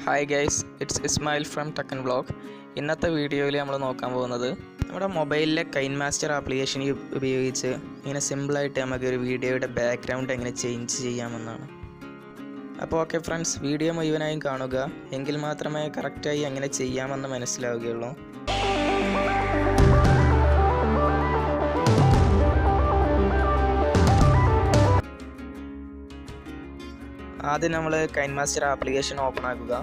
Hi guys, it's Ismail from tech and vlog. ഇന്നത്തെ വീഡിയോയിൽ നമ്മൾ നോക്കാൻ പോകുന്നത് നമ്മുടെ മൊബൈലിലെ കൈൻമാസ്റ്റർ ആപ്ലിക്കേഷൻ ഉപയോഗിച്ച് ഇങ്ങനെ സിമ്പിളായിട്ട് നമുക്ക് ഒരു വീഡിയോയുടെ ബാക്ക്ഗ്രൗണ്ട് എങ്ങനെ ചേഞ്ച് ചെയ്യാമെന്നാണ്. അപ്പോൾ ഓക്കെ ഫ്രണ്ട്സ്, വീഡിയോ മുഴുവനായും കാണുക, എങ്കിൽ മാത്രമേ കറക്റ്റായി എങ്ങനെ ചെയ്യാമെന്ന് മനസ്സിലാവുകയുള്ളൂ. ആദ്യം നമ്മൾ കൈൻമാസ്റ്റർ ആപ്ലിക്കേഷൻ ഓപ്പൺ ആക്കുക.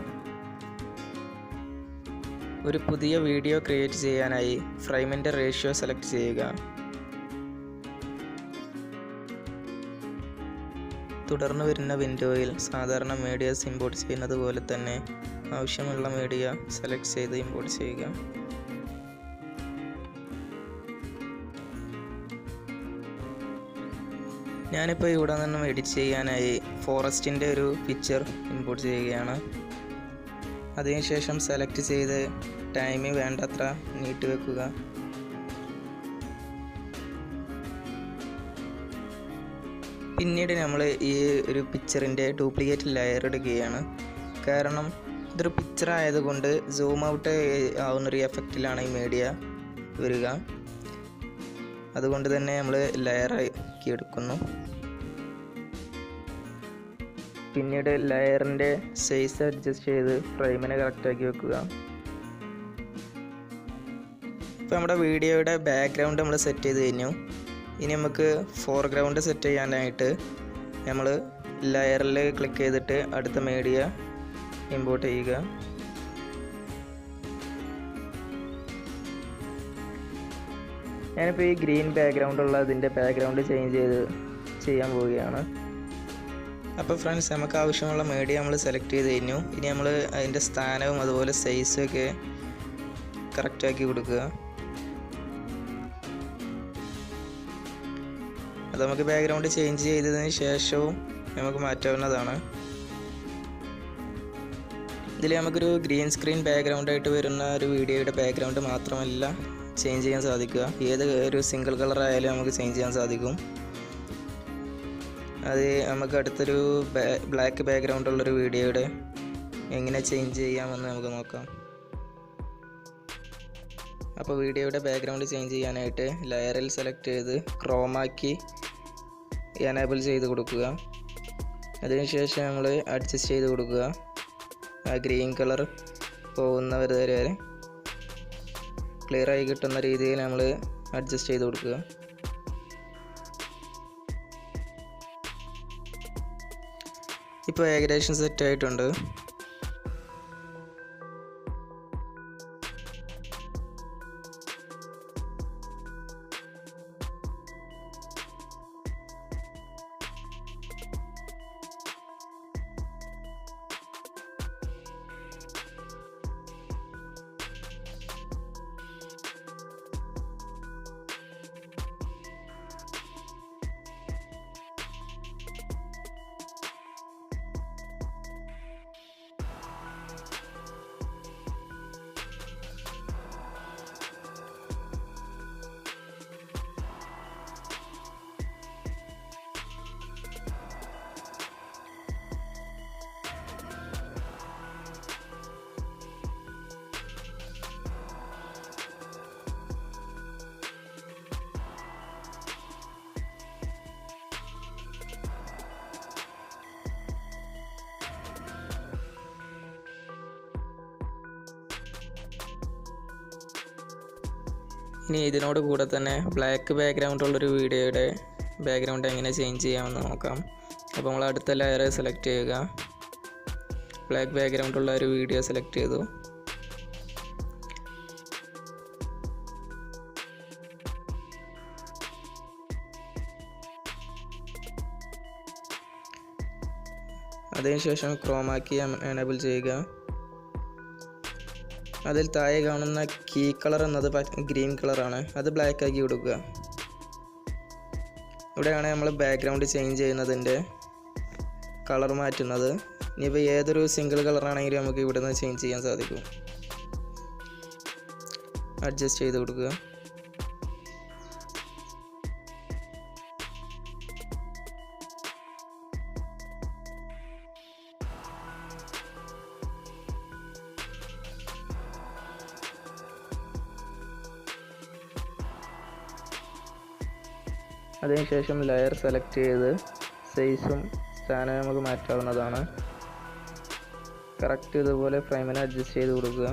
ഒരു പുതിയ വീഡിയോ ക്രിയേറ്റ് ചെയ്യാനായി ഫ്രെയിമിൻ്റെ റേഷ്യോ സെലക്ട് ചെയ്യുക. തുടർന്ന് വരുന്ന വിൻഡോയിൽ സാധാരണ മീഡിയാസ് ഇമ്പോർട്ട് ചെയ്യുന്നത് പോലെ തന്നെ ആവശ്യമുള്ള മീഡിയ സെലക്ട് ചെയ്ത് ഇമ്പോർട്ട് ചെയ്യുക. ഞാനിപ്പോൾ ഇവിടെ നിന്നും എഡിറ്റ് ചെയ്യാനായി ഫോറസ്റ്റിൻ്റെ ഒരു പിക്ചർ ഇമ്പോർട്ട് ചെയ്യുകയാണ്. അതിനുശേഷം സെലക്ട് ചെയ്ത് ടൈം വേണ്ടത്ര നീട്ടി വെക്കുക. പിന്നീട് നമ്മൾ ഈ ഒരു പിക്ചറിൻ്റെ ഡ്യൂപ്ലിക്കേറ്റ് ലെയർ ഇടുകയാണ്. കാരണം ഇതൊരു പിക്ചർ ആയതുകൊണ്ട് സൂം ഔട്ട് ആവുന്നൊരു എഫക്റ്റിലാണ് ഈ മീഡിയ വരിക. അതുകൊണ്ട് തന്നെ നമ്മൾ ലെയർ ആക്കി എടുക്കുന്നു. പിന്നീട് ലെയറിൻ്റെ സൈസ് അഡ്ജസ്റ്റ് ചെയ്ത് ഫ്രെയിമിനെ കറക്റ്റാക്കി വെക്കുക. ഇപ്പോൾ നമ്മുടെ വീഡിയോയുടെ ബാക്ക്ഗ്രൗണ്ട് നമ്മൾ സെറ്റ് ചെയ്ത് കഴിഞ്ഞു. ഇനി നമുക്ക് ഫോർഗ്രൗണ്ട് സെറ്റ് ചെയ്യാനായിട്ട് നമ്മൾ ലെയറിൽ ക്ലിക്ക് ചെയ്തിട്ട് അടുത്ത മീഡിയ ഇമ്പോർട്ട് ചെയ്യുക. ഞാനിപ്പോൾ ഈ ഗ്രീൻ ബാക്ക്ഗ്രൗണ്ട് ഉള്ള അതിൻ്റെ ബാക്ക്ഗ്രൗണ്ട് ചേഞ്ച് ചെയ്ത് ചെയ്യാൻ പോവുകയാണ്. അപ്പോൾ ഫ്രണ്ട്സ്, നമുക്ക് ആവശ്യമുള്ള മീഡിയ നമ്മൾ സെലക്ട് ചെയ്ത് കഴിഞ്ഞു. ഇനി നമ്മൾ അതിൻ്റെ സ്ഥാനവും അതുപോലെ സൈസും ഒക്കെ കറക്റ്റാക്കി കൊടുക്കുക. അത് നമുക്ക് ബാക്ക്ഗ്രൗണ്ട് ചേഞ്ച് ചെയ്തതിന് ശേഷവും നമുക്ക് മാറ്റാവുന്നതാണ്. ഇതിൽ നമുക്കൊരു ഗ്രീൻ സ്ക്രീൻ ബാക്ക്ഗ്രൗണ്ടായിട്ട് വരുന്ന ഒരു വീഡിയോയുടെ ബാക്ക്ഗ്രൗണ്ട് മാത്രമല്ല ചേഞ്ച് ചെയ്യാൻ സാധിക്കുക, ഏത് ഒരു സിംഗിൾ കളർ ആയാലും നമുക്ക് ചേഞ്ച് ചെയ്യാൻ സാധിക്കും. അത് നമുക്ക് അടുത്തൊരു ബ്ലാക്ക് ബാക്ക്ഗ്രൗണ്ട് ഉള്ളൊരു വീഡിയോയുടെ എങ്ങനെ ചേഞ്ച് ചെയ്യാമെന്ന് നമുക്ക് നോക്കാം. അപ്പോൾ വീഡിയോയുടെ ബാക്ക്ഗ്രൗണ്ട് ചേഞ്ച് ചെയ്യാനായിട്ട് ലെയറിൽ സെലക്ട് ചെയ്ത് ക്രോമാക്കി എനേബിൾ ചെയ്ത് കൊടുക്കുക. അതിനുശേഷം നമ്മൾ അഡ്ജസ്റ്റ് ചെയ്ത് കൊടുക്കുക. ആ ഗ്രീൻ കളർ പോകുന്നവരെ വരെ ക്ലിയറായി കിട്ടുന്ന രീതിയിൽ നമ്മൾ അഡ്ജസ്റ്റ് ചെയ്ത് കൊടുക്കുക. ഇപ്പോൾ ഏകദേശം സെറ്റ് ആയിട്ടുണ്ട്. ഇനി ഇതിനോട് കൂടെ തന്നെ ബ്ലാക്ക് ബാക്ക്ഗ്രൗണ്ട് ഉള്ളൊരു വീഡിയോയുടെ ബാക്ക്ഗ്രൗണ്ട് എങ്ങനെ ചേഞ്ച് ചെയ്യാമെന്ന് നോക്കാം. അപ്പോൾ നമ്മൾ അടുത്ത ലെയർ സെലക്ട് ചെയ്യുക. ബ്ലാക്ക് ബാക്ക്ഗ്രൗണ്ട് ഉള്ള ഒരു വീഡിയോ സെലക്ട് ചെയ്തു. അതിനുശേഷം ക്രോമാക്കി എനേബിൾ ചെയ്യുക. അതിൽ താഴെ കാണുന്ന കീ കളർ എന്നത് ഗ്രീൻ കളറാണ്, അത് ബ്ലാക്ക് ആക്കി കൊടുക്കുക. ഇവിടെയാണ് നമ്മൾ ബാക്ക്ഗ്രൗണ്ട് ചേഞ്ച് ചെയ്യുന്നതിൻ്റെ കളർ മാറ്റുന്നത്. ഇനിയിപ്പോൾ ഏതൊരു സിംഗിൾ കളറാണെങ്കിലും നമുക്ക് ഇവിടെ നിന്ന് ചേഞ്ച് ചെയ്യാൻ സാധിക്കും. അഡ്ജസ്റ്റ് ചെയ്ത് കൊടുക്കുക. അതിനുശേഷം ലെയർ സെലക്ട് ചെയ്ത് സൈസും സ്ഥാനവും നമുക്ക് മാറ്റാവുന്നതാണ്. കറക്റ്റ് ഇതുപോലെ ഫ്രെയിമിനെ അഡ്ജസ്റ്റ് ചെയ്ത് കൊടുക്കുക.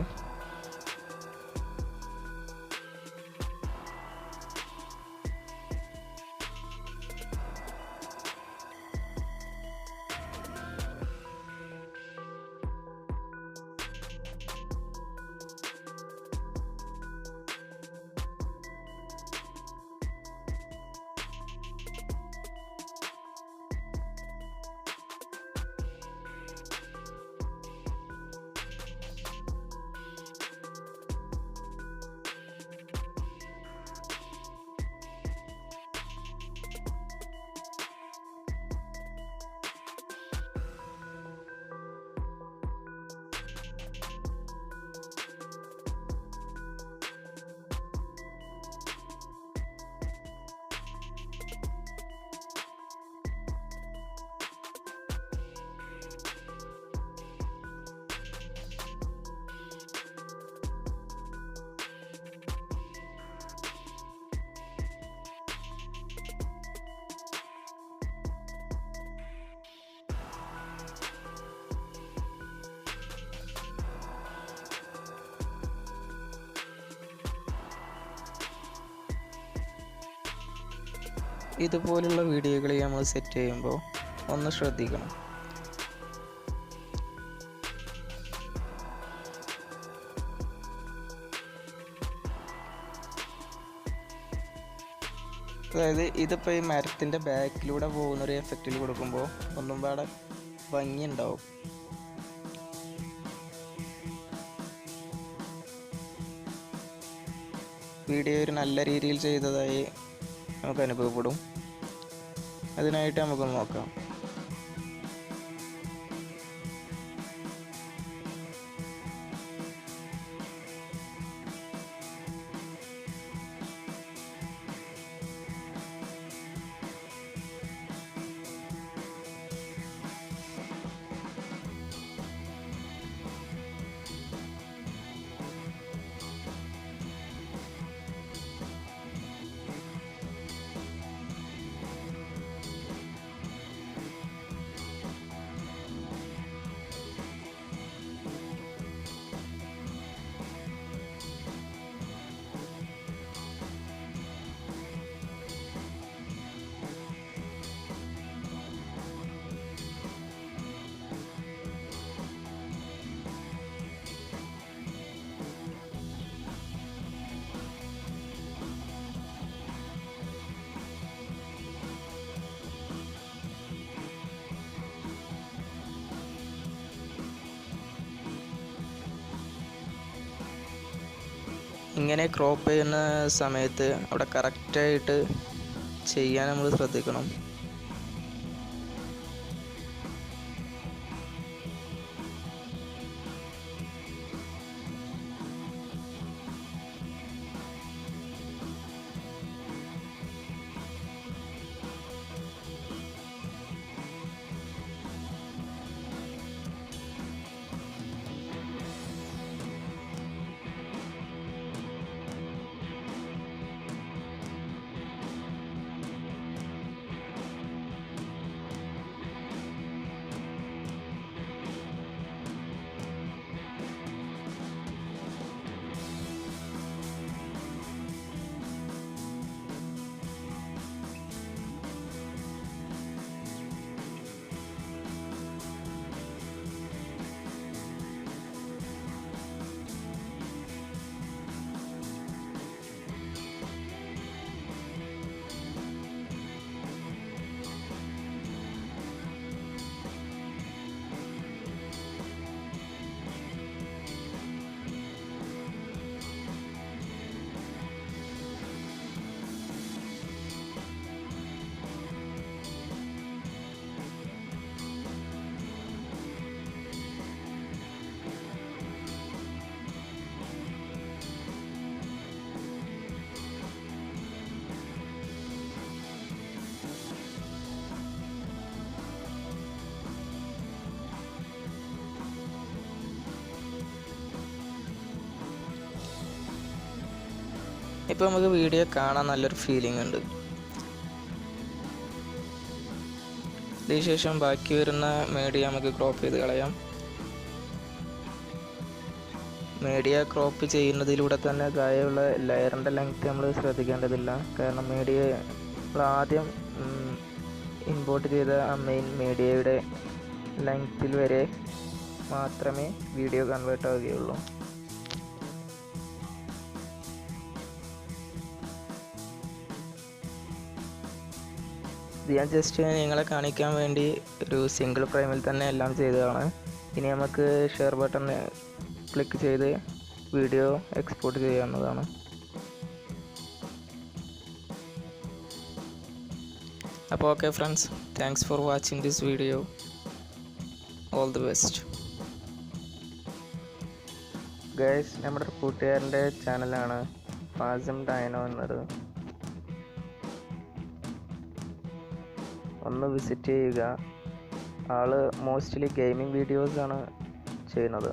ഇതുപോലുള്ള വീഡിയോകൾ നമ്മൾ സെറ്റ് ചെയ്യുമ്പോൾ ഒന്ന് ശ്രദ്ധിക്കണം. അതായത് ഇതിപ്പോൾ ഈ മരത്തിൻ്റെ ബാക്കിലൂടെ പോകുന്നൊരു എഫക്റ്റിൽ കൊടുക്കുമ്പോൾ ഒന്നും പാടെ ഭംഗിയുണ്ടാവും. വീഡിയോ ഒരു നല്ല രീതിയിൽ ചെയ്തതായി നമുക്ക് അനുഭവപ്പെടും. അതിനായിട്ട് നമുക്ക് നോക്കാം. ഇങ്ങനെ ക്രോപ്പ് ചെയ്യുന്ന സമയത്ത് അവിടെ കറക്റ്റായിട്ട് ചെയ്യാൻ നമ്മൾ ശ്രദ്ധിക്കണം. ഇപ്പോൾ നമുക്ക് വീഡിയോ കാണാൻ നല്ലൊരു ഫീലിംഗ് ഉണ്ട്. ഇതിനുശേഷം ബാക്കി വരുന്ന മീഡിയ നമുക്ക് ക്രോപ്പ് ചെയ്ത് കളയാം. മീഡിയ ക്രോപ്പ് ചെയ്യുന്നതിലൂടെ തന്നെ താഴെയുള്ള ലെയറിൻ്റെ ലെങ്ത് നമ്മൾ ശ്രദ്ധിക്കേണ്ടതില്ല. കാരണം മീഡിയ നമ്മൾ ആദ്യം ഇമ്പോർട്ട് ചെയ്ത ആ മെയിൻ മീഡിയയുടെ ലെങ്ത്തിൽ വരെ മാത്രമേ വീഡിയോ കൺവേർട്ട് ആവുകയുള്ളൂ. ഇത് ഞാൻ ജസ്റ്റ് നിങ്ങളെ കാണിക്കാൻ വേണ്ടി ഒരു സിംഗിൾ ഫ്രെയിമിൽ തന്നെ എല്ലാം ചെയ്തതാണ്. ഇനി നമുക്ക് ഷെയർ ബട്ടൺ ക്ലിക്ക് ചെയ്ത് വീഡിയോ എക്സ്പോർട്ട് ചെയ്യാവുന്നതാണ്. അപ്പോൾ okay friends, thanks for watching this video. All the best. Guys, നമ്മുടെ കൂട്ടുകാരൻ്റെ ചാനലാണ് ഫാസിം ഡൈനോ എന്നത്. ഒന്ന് വിസിറ്റ് ചെയ്യുക. ആള് മോസ്റ്റ്ലി ഗെയിമിംഗ് വീഡിയോസാണ് ചെയ്യുന്നത്.